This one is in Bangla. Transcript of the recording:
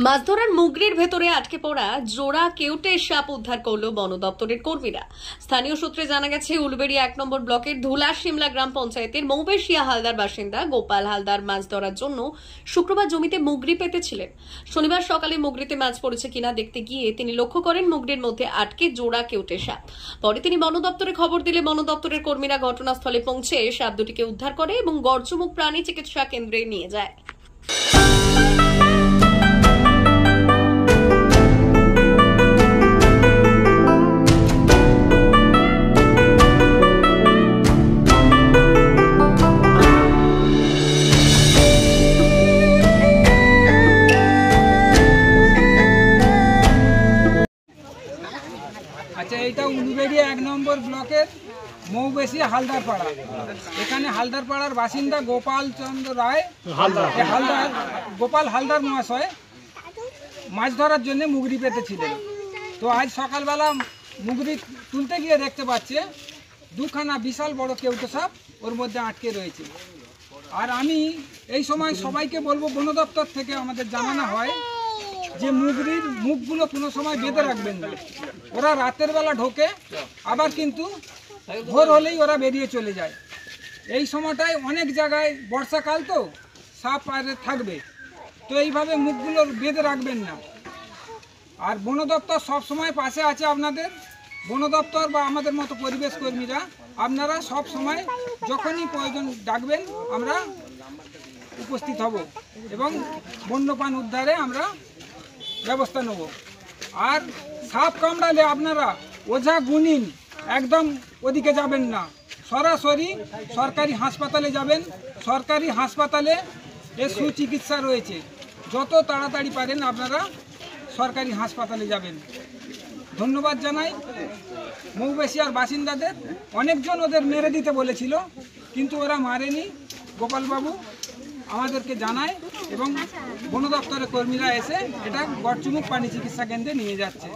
মাছ ধরার মুগরির ভেতরে আটকে পড়া জোড়া কেউটে সাপ উদ্ধার করল বন দপ্তরের কর্মীরা। স্থানীয় সূত্রে জানা গেছে, উলবেড়িয়া ১ নম্বর ব্লকের ধুলা শিমলা গ্রাম পঞ্চায়েতের মৌবেশিয়া হালদার বাসিন্দা গোপাল হালদার মাছ ধরার জন্য শুক্রবার জমিতে মুগরি পেতেছিলেন। শনিবার সকালে মুগরিতে মাছ পড়েছে কিনা দেখতে গিয়ে তিনি লক্ষ্য করেন মুগরির মধ্যে আটকে জোড়া কেউটে সাপ। পরে তিনি বন দপ্তরে খবর দিলে বন দপ্তরের কর্মীরা ঘটনাস্থলে পৌঁছে সাপ দুটিকে উদ্ধার করে এবং গর্জমুখ প্রাণী চিকিৎসা কেন্দ্রে নিয়ে যায়। আচ্ছা, এটা উলবেড়িয়া ১ নম্বর ব্লকের মৌবেশিয়া হালদার পাড়া। এখানে হালদার পাড়ার বাসিন্দা গোপাল চন্দ্র রায় গোপাল হালদার মহাশয় মাছ ধরার জন্য মুগরি পেতেছিলেন। তো আজ সকালবেলা মুগরি তুলতে গিয়ে দেখতে পাচ্ছে দুখানা বিশাল বড় কেউটে সাপ ওর মধ্যে আটকে রয়েছে। আর আমি এই সময় সবাইকে বলবো, বন দপ্তর থেকে আমাদের জানানো হয় যে মুগরির মুখগুলো কোনো সময় বেঁধে রাখবেন না। ওরা রাতের বেলা ঢোকে, আবার কিন্তু ভোর হলেই ওরা বেরিয়ে চলে যায়। এই সময়টায় অনেক জায়গায় বর্ষাকাল তো সাপ আর থাকবে, তো এইভাবে মুখগুলো বেঁধে রাখবেন না। আর বন দপ্তর সবসময় পাশে আছে আপনাদের। বন দপ্তর বা আমাদের মতো পরিবেশ কর্মীরা, আপনারা সব সময় যখনই প্রয়োজন ডাকবেন আমরা উপস্থিত হব এবং বন্যপ্রাণ উদ্ধারে আমরা ব্যবস্থা নেব। আর সাপ কামড়ালে আপনারা ওঝা গুনিন একদম ওদিকে যাবেন না, সরাসরি সরকারি হাসপাতালে যাবেন। সরকারি হাসপাতালে এর সুচিকিৎসা রয়েছে, যত তাড়াতাড়ি পারেন আপনারা সরকারি হাসপাতালে যাবেন। ধন্যবাদ জানাই মৌবেশিয়ার বাসিন্দাদের। অনেকজন ওদের মেরে দিতে বলেছিল, কিন্তু ওরা মারেনি। গোপালবাবু আমাদেরকে জানায় এবং বন দপ্তরের কর্মীরা এসে এটা গড়চুমুক প্রাণী চিকিৎসা কেন্দ্রে নিয়ে যাচ্ছে।